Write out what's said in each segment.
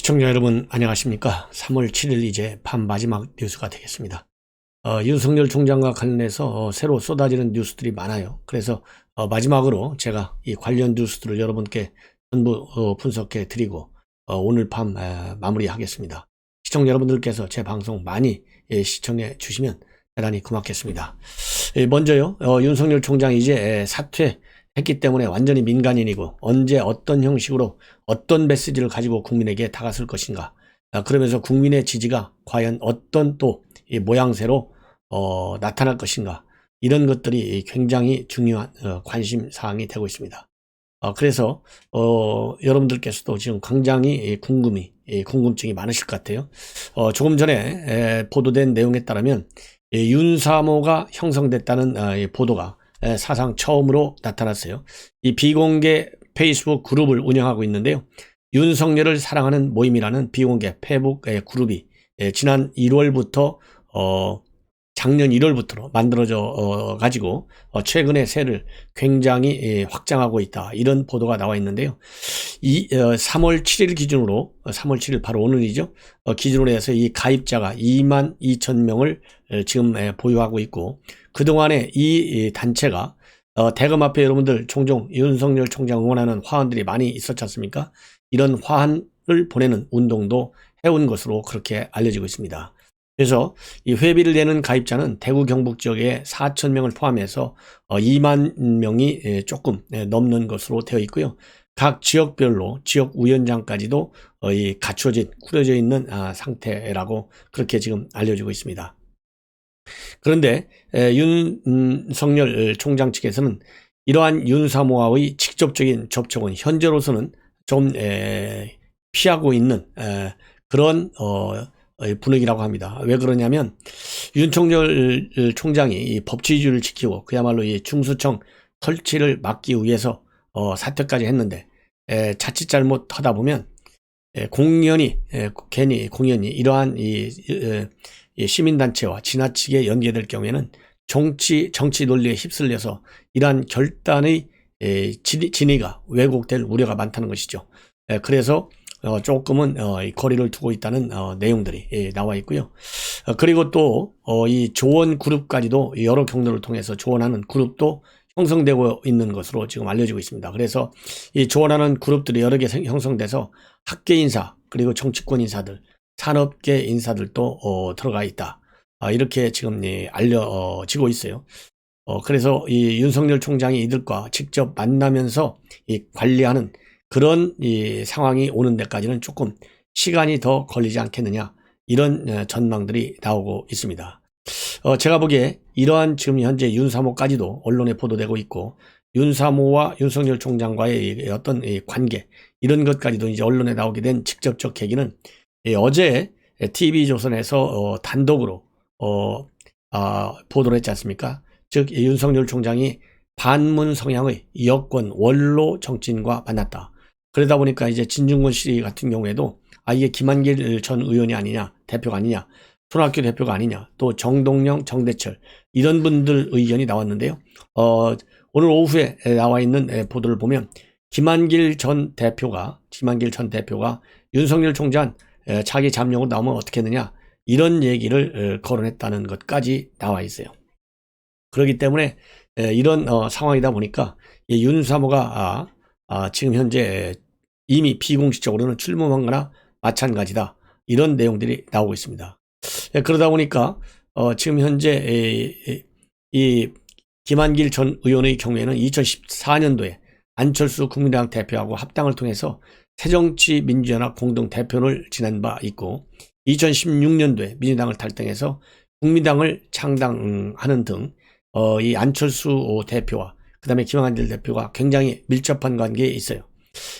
시청자 여러분 안녕하십니까. 3월 7일 이제 밤 마지막 뉴스가 되겠습니다. 윤석열 총장과 관련해서 새로 쏟아지는 뉴스들이 많아요. 그래서 마지막으로 제가 이 관련 뉴스들을 여러분께 전부 분석해 드리고 오늘 밤 마무리하겠습니다. 시청자 여러분들께서 제 방송 많이 시청해 주시면 대단히 고맙겠습니다. 먼저요, 윤석열 총장이 이제 사퇴했기 때문에 완전히 민간인이고 언제 어떤 형식으로 어떤 메시지를 가지고 국민에게 다가설 것인가, 그러면서 국민의 지지가 과연 어떤 또 모양새로 나타날 것인가, 이런 것들이 굉장히 중요한 관심 사항이 되고 있습니다. 그래서 여러분들께서도 지금 굉장히 궁금증이 많으실 것 같아요. 조금 전에 보도된 내용에 따르면 윤사모가 형성됐다는 보도가 사상 처음으로 나타났어요. 이 비공개 페이스북 그룹을 운영하고 있는데요. 윤석열을 사랑하는 모임이라는 비공개 페이스북 그룹이 지난 1월부터 작년 1월부터 만들어져 가지고 최근에 새를 굉장히 확장하고 있다, 이런 보도가 나와 있는데요. 3월 7일 기준으로, 3월 7일 바로 오늘이죠. 기준으로 해서 이 가입자가 22,000명을 지금 보유하고 있고, 그동안에 이 단체가 대검 앞에 여러분들 종종 윤석열 총장 응원하는 화환들이 많이 있었지 않습니까? 이런 화환을 보내는 운동도 해온 것으로 그렇게 알려지고 있습니다. 그래서 이 회비를 내는 가입자는 대구 경북 지역에 4,000명을 포함해서 2만 명이 조금 넘는 것으로 되어 있고요. 각 지역별로 지역 위원장까지도 갖춰진, 꾸려져 있는 상태라고 그렇게 지금 알려지고 있습니다. 그런데 윤석열 총장 측에서는 이러한 윤사모와의 직접적인 접촉은 현재로서는 좀 피하고 있는 그런 분위기라고 합니다. 왜 그러냐면 윤석열 총장이 이 법치주의를 지키고 그야말로 이 중수청 설치를 막기 위해서 사퇴까지 했는데, 자칫 잘못하다 보면 괜히 공연히 이러한 이 시민단체와 지나치게 연계될 경우에는 정치 논리에 휩쓸려서 이러한 결단의 진위가 왜곡될 우려가 많다는 것이죠. 그래서 조금은 거리를 두고 있다는 내용들이 나와 있고요. 그리고 또 이 조언 그룹까지도 여러 경로를 통해서 조언하는 그룹도 형성되고 있는 것으로 지금 알려지고 있습니다. 그래서 이 조언하는 그룹들이 여러 개 형성돼서 학계 인사, 그리고 정치권 인사들, 산업계 인사들도 들어가 있다, 이렇게 지금 알려지고 있어요. 그래서 이 윤석열 총장이 이들과 직접 만나면서 관리하는 그런 상황이 오는 데까지는 조금 시간이 더 걸리지 않겠느냐, 이런 전망들이 나오고 있습니다. 제가 보기에 이러한 지금 현재 윤사모까지도 언론에 보도되고 있고, 윤사모와 윤석열 총장과의 어떤 관계, 이런 것까지도 이제 언론에 나오게 된 직접적 계기는 어제 TV조선에서 단독으로 보도를 했지 않습니까? 즉 윤석열 총장이 반문 성향의 여권 원로 정치인과 만났다. 그러다 보니까 이제 진중권 씨 같은 경우에도 이게 김한길 전 의원이 아니냐, 대표가 아니냐, 손학규 대표가 아니냐, 또 정동영, 정대철, 이런 분들 의견이 나왔는데요. 오늘 오후에 나와 있는 보도를 보면 김한길 전 대표가 윤석열 총장 자기 잠룡으로 나오면 어떻게 했느냐, 이런 얘기를 거론했다는 것까지 나와 있어요. 그렇기 때문에 이런 상황이다 보니까 윤사모가 지금 현재 이미 비공식적으로는 출범한 거나 마찬가지다, 이런 내용들이 나오고 있습니다. 그러다 보니까 지금 현재 이 김한길 전 의원의 경우에는 2014년도에 안철수 국민당 대표하고 합당을 통해서 새정치민주연합 공동대표를 지낸 바 있고, 2016년도에 민주당을 탈당해서 국민당을 창당하는 등 이 안철수 대표와 그 다음에 김한길 대표가 굉장히 밀접한 관계에 있어요.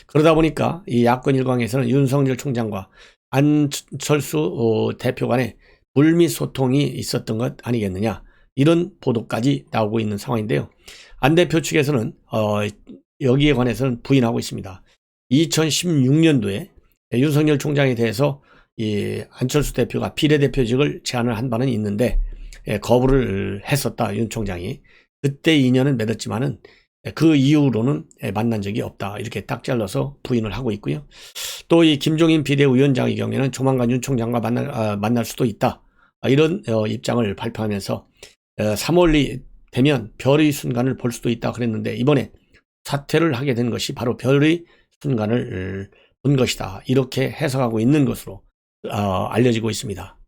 그러다 보니까 이 야권 일광에서는 윤석열 총장과 안철수 대표 간에 물밑 소통이 있었던 것 아니겠느냐, 이런 보도까지 나오고 있는 상황인데요. 안 대표 측에서는 여기에 관해서는 부인하고 있습니다. 2016년도에 윤석열 총장에 대해서 이 안철수 대표가 비례대표직을 제안을 한 바는 있는데 거부를 했었다, 윤 총장이. 그때 인연은 맺었지만은 그 이후로는 만난 적이 없다, 이렇게 딱 잘라서 부인을 하고 있고요. 또 이 김종인 비대위원장의 경우에는 조만간 윤 총장과 만날 수도 있다. 이런 입장을 발표하면서 3월이 되면 별의 순간을 볼 수도 있다 그랬는데 이번에 사퇴를 하게 된 것이 바로 별의 순간을 본 것이다. 이렇게 해석하고 있는 것으로 알려지고 있습니다.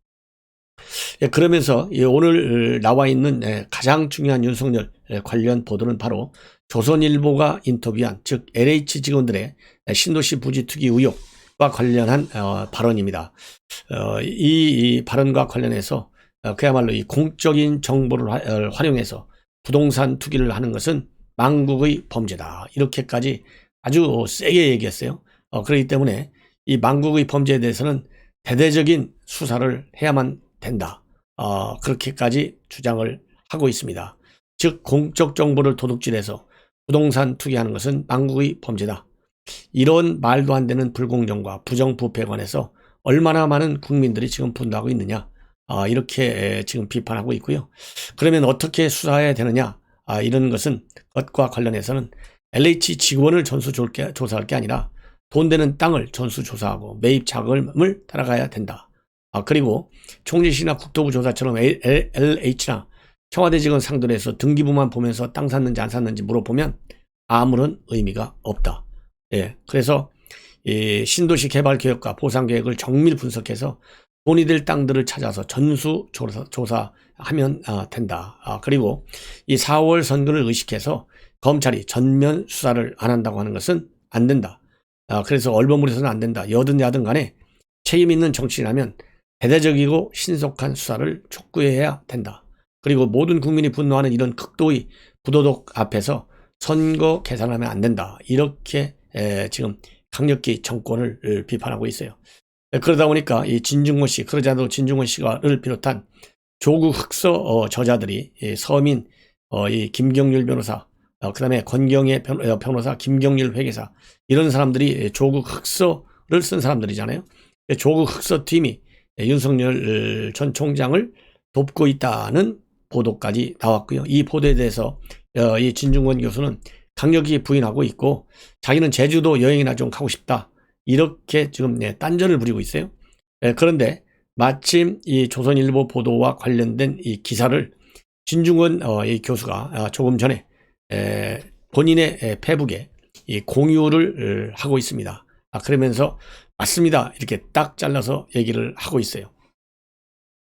그러면서 오늘 나와 있는 가장 중요한 윤석열 관련 보도는 바로 조선일보가 인터뷰한 즉 LH 직원들의 신도시 부지 투기 의혹과 관련한 발언입니다. 이 발언과 관련해서 그야말로 이 공적인 정보를 활용해서 부동산 투기를 하는 것은 망국의 범죄다. 이렇게까지 아주 세게 얘기했어요. 그렇기 때문에 이 망국의 범죄에 대해서는 대대적인 수사를 해야만 된다. 그렇게까지 주장을 하고 있습니다. 즉 공적 정보를 도둑질해서 부동산 투기하는 것은 망국의 범죄다. 이런 말도 안 되는 불공정과 부정부패에 관해서 얼마나 많은 국민들이 지금 분노하고 있느냐. 이렇게 지금 비판하고 있고요. 그러면 어떻게 수사해야 되느냐. 이런 것과 관련해서는 LH 직원을 조사할 게 아니라 돈 되는 땅을 전수조사하고 매입 자금을 따라가야 된다. 그리고 총리실이나 국토부 조사처럼 LH나 청와대 직원 상대로 해서 등기부만 보면서 땅 샀는지 안 샀는지 물어보면 아무런 의미가 없다. 그래서 이 신도시 개발 계획과 보상 계획을 정밀 분석해서 돈이 될 땅들을 찾아서 전수 조사하면 된다. 그리고 이 4월 선거를 의식해서 검찰이 전면 수사를 안 한다고 하는 것은 안 된다. 그래서 얼버무려서는 안 된다. 여든 야든 간에 책임 있는 정치인이라면 대대적이고 신속한 수사를 촉구해야 된다. 그리고 모든 국민이 분노하는 이런 극도의 부도덕 앞에서 선거 계산하면 안 된다. 이렇게 지금 강력히 정권을 비판하고 있어요. 그러다 보니까 이 진중권 씨, 그러지 않아도 진중권 씨를 비롯한 조국 흑서 저자들이 서민, 이 김경률 변호사, 그 다음에 권경의 변호사, 김경률 회계사, 이런 사람들이 조국 흑서를 쓴 사람들이잖아요. 조국 흑서 팀이 윤석열 전 총장을 돕고 있다는 보도까지 나왔고요. 이 보도에 대해서 이 진중권 교수는 강력히 부인하고 있고 자기는 제주도 여행이나 좀 가고 싶다. 이렇게 지금 딴전을 부리고 있어요. 그런데 마침 이 조선일보 보도와 관련된 이 기사를 진중권 이 교수가 조금 전에 본인의 페북에 이 공유를 하고 있습니다. 그러면서 맞습니다. 이렇게 딱 잘라서 얘기를 하고 있어요.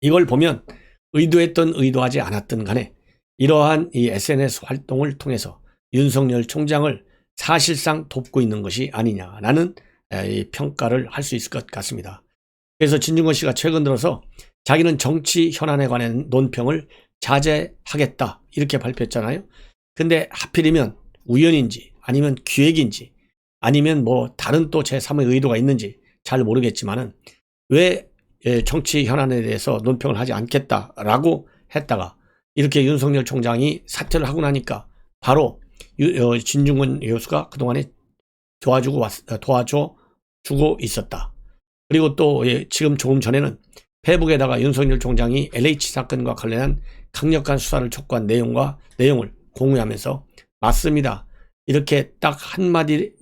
이걸 보면 의도했던 의도하지 않았던 간에 이러한 이 SNS 활동을 통해서 윤석열 총장을 사실상 돕고 있는 것이 아니냐라는 평가를 할 수 있을 것 같습니다. 그래서 진중권 씨가 최근 들어서 자기는 정치 현안에 관한 논평을 자제하겠다 이렇게 발표했잖아요. 근데 하필이면 우연인지 아니면 기획인지 아니면 뭐 다른 또 제3의 의도가 있는지 잘 모르겠지만은 왜 정치 현안에 대해서 논평을 하지 않겠다라고 했다가 이렇게 윤석열 총장이 사퇴를 하고 나니까 바로 진중권 교수가 그동안에 도와주고 있었다. 그리고 또 지금 조금 전에는 페북에다가 윤석열 총장이 LH 사건과 관련한 강력한 수사를 촉구한 내용을 공유하면서 맞습니다. 이렇게 딱 한마디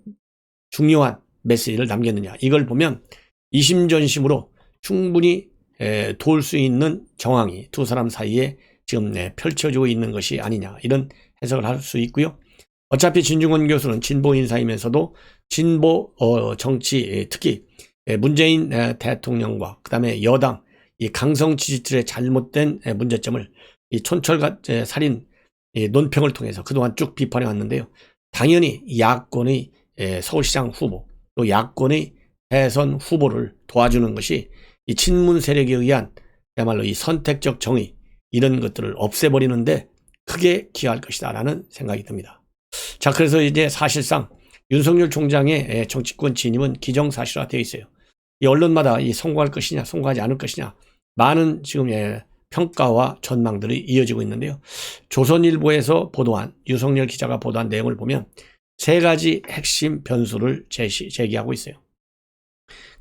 중요한 메시지를 남겼느냐. 이걸 보면 이심전심으로 충분히 도울 수 있는 정황이 두 사람 사이에 지금 펼쳐지고 있는 것이 아니냐. 이런 해석을 할 수 있고요. 어차피 진중권 교수는 진보 인사이면서도 진보 정치 특히 문재인 대통령과 그다음에 여당 이 강성 지지층의 잘못된 문제점을 이 촌철 살인 논평을 통해서 그동안 쭉 비판해 왔는데요. 당연히 야권의 서울시장 후보 또 야권의 대선 후보를 도와주는 것이 이 친문 세력에 의한 그야말로 이 선택적 정의 이런 것들을 없애버리는데 크게 기여할 것이다 라는 생각이 듭니다. 자, 그래서 이제 사실상 윤석열 총장의 정치권 진입은 기정사실화 되어 있어요. 이 언론마다 이 성공할 것이냐 성공하지 않을 것이냐 많은 지금 평가와 전망들이 이어지고 있는데요. 조선일보에서 보도한 유석열 기자가 보도한 내용을 보면 세 가지 핵심 변수를 제기하고 있어요.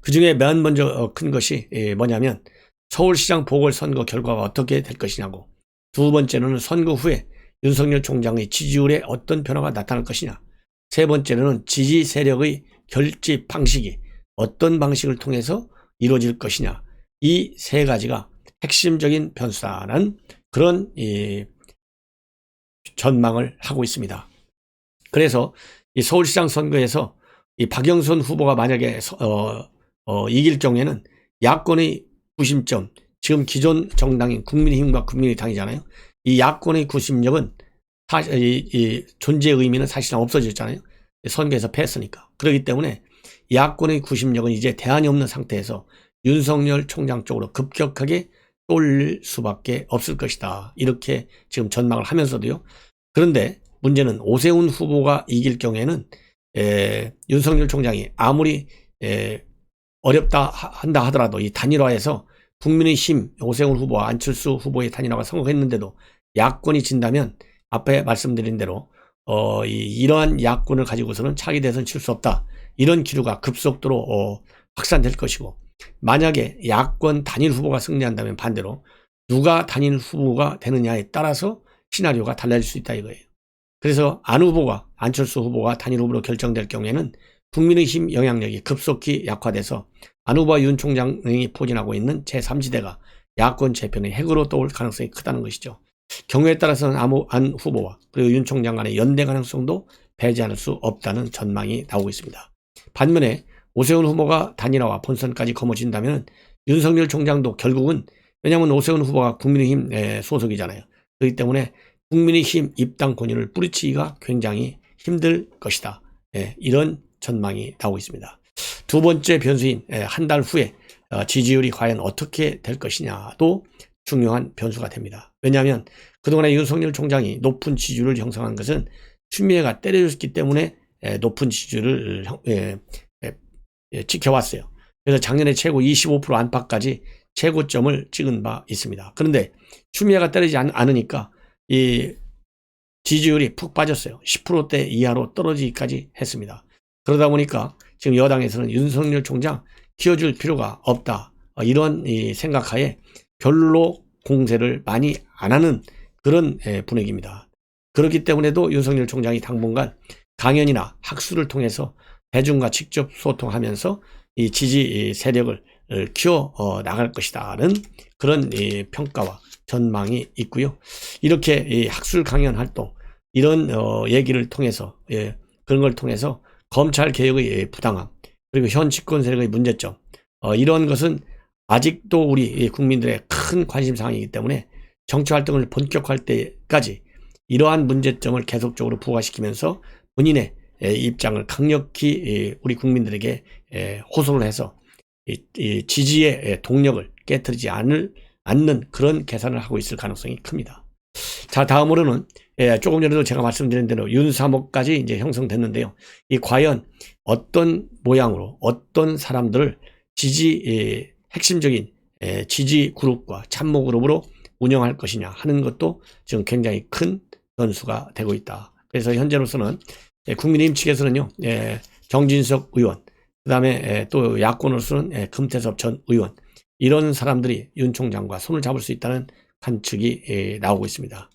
그중에 맨 먼저 큰 것이 뭐냐면 서울시장 보궐선거 결과가 어떻게 될 것이냐고, 두 번째로는 선거 후에 윤석열 총장의 지지율에 어떤 변화가 나타날 것이냐, 세 번째로는 지지 세력의 결집 방식이 어떤 방식을 통해서 이루어질 것이냐, 이 세 가지가 핵심적인 변수라는 그런 전망을 하고 있습니다. 그래서 이 서울시장 선거에서 이 박영선 후보가 만약에 이길 경우에는 야권의 구심점, 지금 기존 정당인 국민의힘과 국민의당이잖아요. 이 야권의 구심력은 이 존재의 의미는 사실상 없어졌잖아요. 선거에서 패했으니까. 그렇기 때문에 야권의 구심력은 이제 대안이 없는 상태에서 윤석열 총장 쪽으로 급격하게 쏠릴 수밖에 없을 것이다. 이렇게 지금 전망을 하면서도요. 그런데 문제는 오세훈 후보가 이길 경우에는 윤석열 총장이 아무리 어렵다 한다 하더라도 이 단일화에서 국민의힘 오세훈 후보와 안철수 후보의 단일화가 성공했는데도 야권이 진다면 앞에 말씀드린 대로 이러한 야권을 가지고서는 차기 대선 칠 수 없다. 이런 기류가 급속도로 확산될 것이고, 만약에 야권 단일 후보가 승리한다면 반대로 누가 단일 후보가 되느냐에 따라서 시나리오가 달라질 수 있다 이거예요. 그래서 안철수 후보가 단일 후보로 결정될 경우에는 국민의힘 영향력이 급속히 약화돼서 안 후보와 윤 총장이 포진하고 있는 제3지대가 야권 재편의 핵으로 떠올 가능성이 크다는 것이죠. 경우에 따라서는 안 후보와 그리고 윤 총장 간의 연대 가능성도 배제할 수 없다는 전망이 나오고 있습니다. 반면에 오세훈 후보가 단일화와 본선까지 거머쥔다면 윤석열 총장도 결국은, 왜냐하면 오세훈 후보가 국민의힘 소속이잖아요. 그렇기 때문에 국민의힘 입당 권유를 뿌리치기가 굉장히 힘들 것이다. 이런 전망이 나오고 있습니다. 두 번째 변수인 한 달 후에 지지율이 과연 어떻게 될 것이냐도 중요한 변수가 됩니다. 왜냐하면 그동안에 윤석열 총장이 높은 지지율을 형성한 것은 추미애가 때려줬기 때문에 높은 지지율을 지켜왔어요. 그래서 작년에 최고 25% 안팎까지 최고점을 찍은 바 있습니다. 그런데 추미애가 때리지 않으니까 이 지지율이 푹 빠졌어요. 10%대 이하로 떨어지기까지 했습니다. 그러다 보니까 지금 여당에서는 윤석열 총장 키워줄 필요가 없다. 이런 생각하에 별로 공세를 많이 안 하는 그런 분위기입니다. 그렇기 때문에도 윤석열 총장이 당분간 강연이나 학술을 통해서 대중과 직접 소통하면서 이 지지 세력을 키워 나갈 것이다는 그런 평가와 전망이 있고요. 이렇게 학술 강연 활동, 이런 얘기를 통해서, 그런 걸 통해서 검찰 개혁의 부당함, 그리고 현 집권 세력의 문제점, 이런 것은 아직도 우리 국민들의 큰 관심사항이기 때문에 정치 활동을 본격화할 때까지 이러한 문제점을 계속적으로 부각시키면서 본인의 입장을 강력히 우리 국민들에게 호소를 해서 지지의 동력을 깨트리지 않는 그런 계산을 하고 있을 가능성이 큽니다. 자, 다음으로는 조금 전에도 제가 말씀드린 대로 윤3호까지 이제 형성됐는데요. 이 과연 어떤 모양으로 어떤 사람들을 핵심적인 지지 그룹과 참모 그룹으로 운영할 것이냐 하는 것도 지금 굉장히 큰 변수가 되고 있다. 그래서 현재로서는 국민의힘 측에서는요, 정진석 의원, 그 다음에 또 야권으로서는 금태섭 전 의원, 이런 사람들이 윤 총장과 손을 잡을 수 있다는 관측이 나오고 있습니다.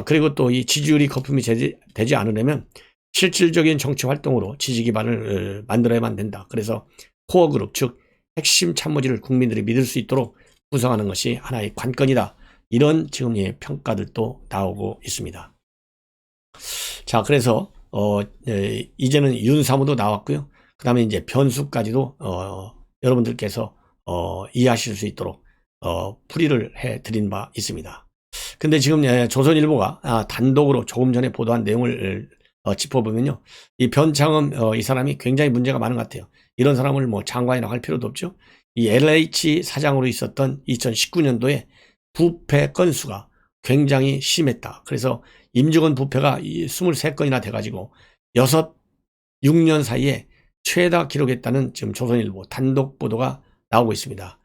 그리고 또 이 지지율이 거품이 되지 않으려면 실질적인 정치 활동으로 지지 기반을 만들어야만 된다. 그래서 코어 그룹, 즉 핵심 참모진을 국민들이 믿을 수 있도록 구성하는 것이 하나의 관건이다. 이런 지금 평가들도 나오고 있습니다. 자, 그래서 이제는 윤3호도 나왔고요. 그 다음에 이제 변수까지도 여러분들께서 이해하실 수 있도록 풀이를 해드린 바 있습니다. 근데 지금 조선일보가 단독으로 조금 전에 보도한 내용을 짚어보면요, 이 변창흠 이 사람이 굉장히 문제가 많은 것 같아요. 이런 사람을 뭐 장관이라고 할 필요도 없죠. 이 LH 사장으로 있었던 2019년도에 부패 건수가 굉장히 심했다. 그래서 임직원 부패가 23건이나 돼가지고 6년 사이에 최다 기록했다는 지금 조선일보 단독 보도가 나오고 있습니다.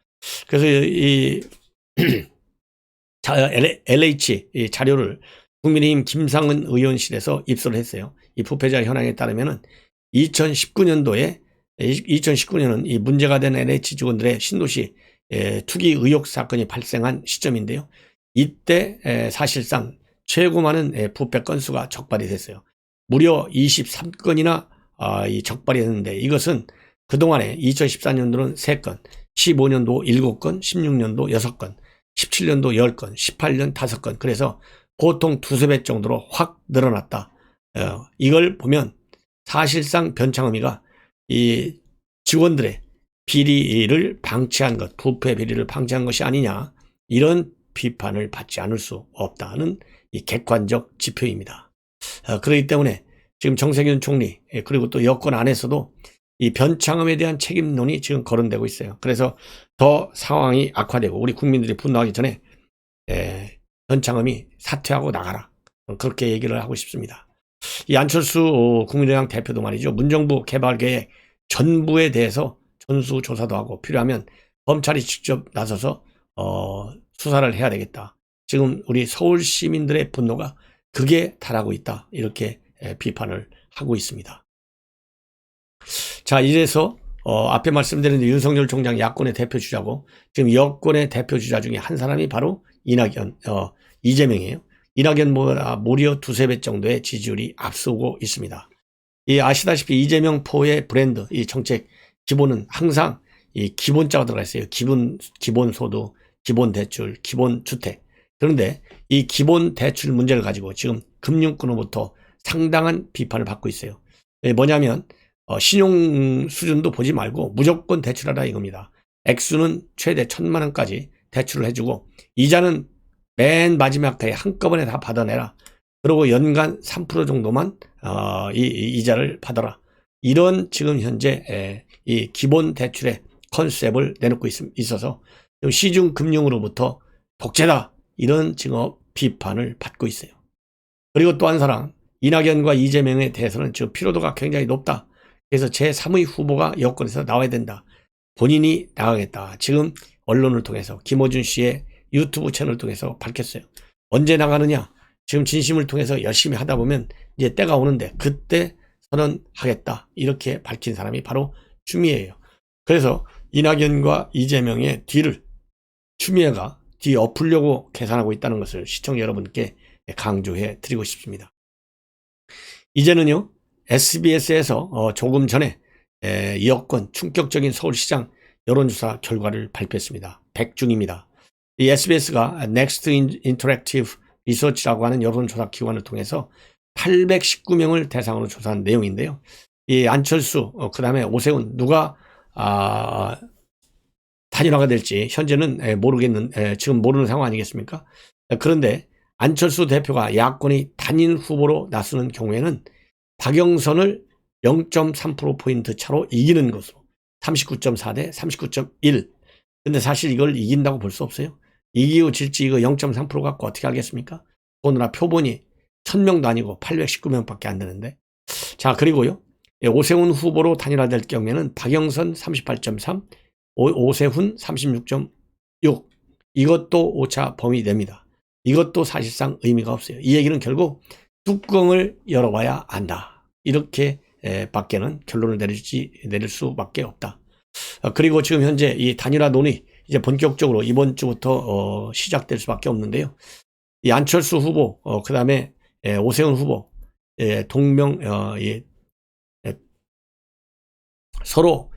그래서 이 LH 자료를 국민의힘 김상은 의원실에서 입수를 했어요. 이 부패자 현황에 따르면은 2019년은 이 문제가 된 LH 직원들의 신도시 투기 의혹 사건이 발생한 시점인데요. 이때 사실상 최고 많은 부패 건수가 적발이 됐어요. 무려 23건이나 적발이 됐는데, 이것은 그동안에 2014년도는 3건, 15년도 7건, 16년도 6건, 17년도 10건, 18년 5건. 그래서 보통 두세 배 정도로 확 늘어났다. 이걸 보면 사실상 변창흠이가 이 직원들의 비리를 방치한 것, 부패 비리를 방치한 것이 아니냐, 이런 비판을 받지 않을 수 없다는 이 객관적 지표입니다. 그렇기 때문에 지금 정세균 총리, 그리고 또 여권 안에서도 이 변창흠에 대한 책임론이 지금 거론되고 있어요. 그래서 더 상황이 악화되고 우리 국민들이 분노하기 전에 변창흠이 사퇴하고 나가라, 그렇게 얘기를 하고 싶습니다. 이 안철수 국민의당 대표도 말이죠, 문정부 개발계획 전부에 대해서 전수조사도 하고 필요하면 검찰이 직접 나서서 수사를 해야 되겠다. 지금 우리 서울 시민들의 분노가 극에 달하고 있다, 이렇게 비판을 하고 있습니다. 자, 이래서 앞에 말씀드린 윤석열 총장 야권의 대표 주자고 지금 여권의 대표 주자 중에 한 사람이 바로 이재명이에요. 이낙연보다 무려 두세 배 정도의 지지율이 앞서고 있습니다. 이 아시다시피 이재명 포의 브랜드, 이 정책 기본은 항상 이 기본자가 들어가 있어요. 기본소득, 기본대출, 기본주택. 그런데 이 기본대출 문제를 가지고 지금 금융권으로부터 상당한 비판을 받고 있어요. 뭐냐면 신용 수준도 보지 말고 무조건 대출하라 이겁니다. 액수는 최대 1,000만 원까지 대출을 해주고 이자는 맨 마지막 해에 한꺼번에 다 받아내라. 그리고 연간 3% 정도만 이자를 받아라. 이런 지금 현재 이 기본 대출의 컨셉을 내놓고 있어서 시중 금융으로부터 독재다, 이런 지금 비판을 받고 있어요. 그리고 또 한 사람, 이낙연과 이재명에 대해서는 지금 피로도가 굉장히 높다. 그래서 제3의 후보가 여권에서 나와야 된다. 본인이 나가겠다. 지금 언론을 통해서 김어준 씨의 유튜브 채널을 통해서 밝혔어요. 언제 나가느냐? 지금 진심을 통해서 열심히 하다 보면 이제 때가 오는데 그때 선언하겠다, 이렇게 밝힌 사람이 바로 추미애예요. 그래서 이낙연과 이재명의 뒤를 추미애가 엎으려고 계산하고 있다는 것을 시청자 여러분께 강조해 드리고 싶습니다. 이제는요, SBS에서 조금 전에 여권 충격적인 서울시장 여론조사 결과를 발표했습니다. 100중입니다. 이 SBS가 Next Interactive Research라고 하는 여론조사 기관을 통해서 819명을 대상으로 조사한 내용인데요. 이 안철수, 그 다음에 오세훈, 누가 단일화가 될지 현재는 지금 모르는 상황 아니겠습니까? 그런데 안철수 대표가 야권이 단일 후보로 나서는 경우에는 박영선을 0.3%포인트 차로 이기는 것으로 39.4 대 39.1. 근데 사실 이걸 이긴다고 볼 수 없어요. 이기고 질지 이거 0.3% 갖고 어떻게 하겠습니까? 오늘아 표본이 1000명도 아니고 819명밖에 안 되는데. 자, 그리고요, 오세훈 후보로 단일화될 경우에는 박영선 38.3, 오세훈 36.6. 이것도 오차 범위 됩니다. 이것도 사실상 의미가 없어요. 이 얘기는 결국 뚜껑을 열어봐야 안다, 이렇게 밖에는 결론을 내릴 수밖에 없다. 그리고 지금 현재 이 단일화 논의 이제 본격적으로 이번 주부터 시작될 수밖에 없는데요. 이 안철수 후보, 그 다음에 오세훈 후보, 서로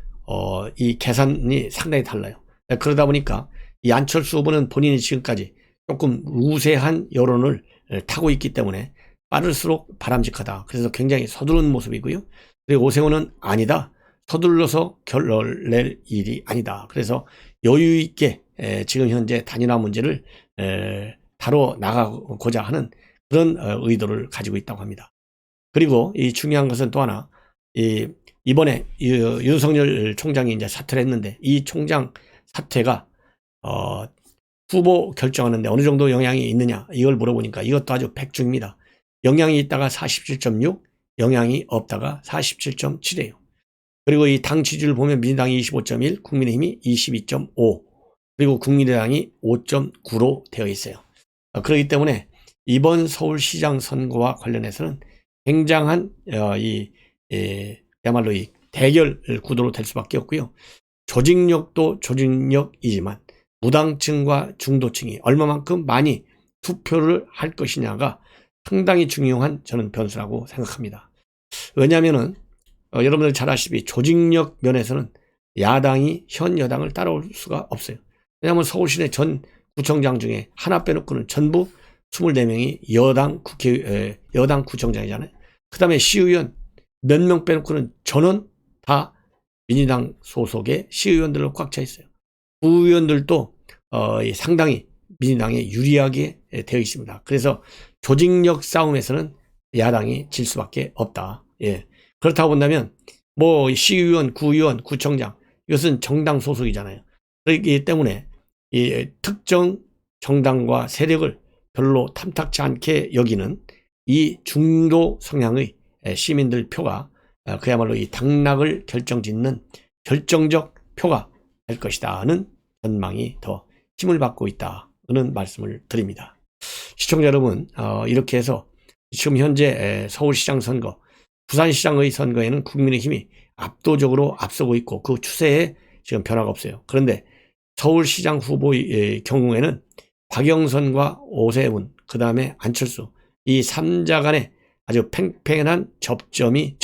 이 계산이 상당히 달라요. 그러다 보니까 이 안철수 후보는 본인이 지금까지 조금 우세한 여론을 타고 있기 때문에 빠를수록 바람직하다. 그래서 굉장히 서두르는 모습이고요. 그리고 오세훈은 아니다, 서둘러서 결론을 낼 일이 아니다. 그래서 여유 있게 지금 현재 단일화 문제를 다뤄 나가고자 하는 그런 의도를 가지고 있다고 합니다. 그리고 이 중요한 것은 또 하나, 이번에 윤석열 총장이 이제 사퇴를 했는데 이 총장 사퇴가 후보 결정하는데 어느 정도 영향이 있느냐, 이걸 물어보니까 이것도 아주 100중입니다. 영향이 있다가 47.6, 영향이 없다가 47.7이에요. 그리고 이 당 지지율을 보면 민주당이 25.1, 국민의힘이 22.5, 그리고 국민의당이 5.9로 되어 있어요. 그렇기 때문에 이번 서울시장 선거와 관련해서는 굉장한 그야말로 이 대결 구도로 될 수밖에 없고요. 조직력도 조직력이지만 무당층과 중도층이 얼마만큼 많이 투표를 할 것이냐가 상당히 중요한 저는 변수라고 생각합니다. 왜냐하면은 여러분들 잘 아시다시피 조직력 면에서는 야당이 현 여당을 따라올 수가 없어요. 왜냐하면 서울시내 전 구청장 중에 하나 빼놓고는 전부 24명이 여당 구청장이잖아요. 그 다음에 시의원 몇 명 빼놓고는 전원 다 민주당 소속의 시의원들로 꽉 차 있어요. 구의원들도 상당히 민주당에 유리하게 되어 있습니다. 그래서 조직력 싸움에서는 야당이 질 수밖에 없다. 예. 그렇다고 본다면 뭐 시의원, 구의원, 구청장 이것은 정당 소속이잖아요. 그렇기 때문에 이 특정 정당과 세력을 별로 탐탁치 않게 여기는 이 중도 성향의 시민들 표가 그야말로 이 당락을 결정짓는 결정적 표가 될 것이다는 전망이 더 힘을 받고 있다는 말씀을 드립니다. 시청자 여러분, 이렇게 해서 지금 현재 서울시장 선거, 부산시장의 선거에는 국민의힘이 압도적으로 앞서고 있고 그 추세에 지금 변화가 없어요. 그런데 서울시장 후보의 경우에는 박영선과 오세훈, 그 다음에 안철수 이 3자 간의 아주 팽팽한 접전이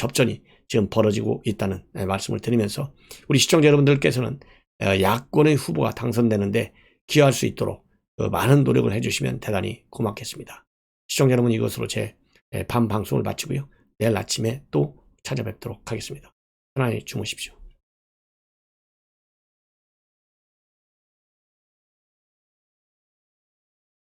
지금 벌어지고 있다는 말씀을 드리면서 우리 시청자 여러분들께서는 야권의 후보가 당선되는데 기여할 수 있도록 많은 노력을 해주시면 대단히 고맙겠습니다. 시청자 여러분, 이것으로 제 밤 방송을 마치고요. 내일 아침에 또 찾아뵙도록 하겠습니다. 편안히 주무십시오.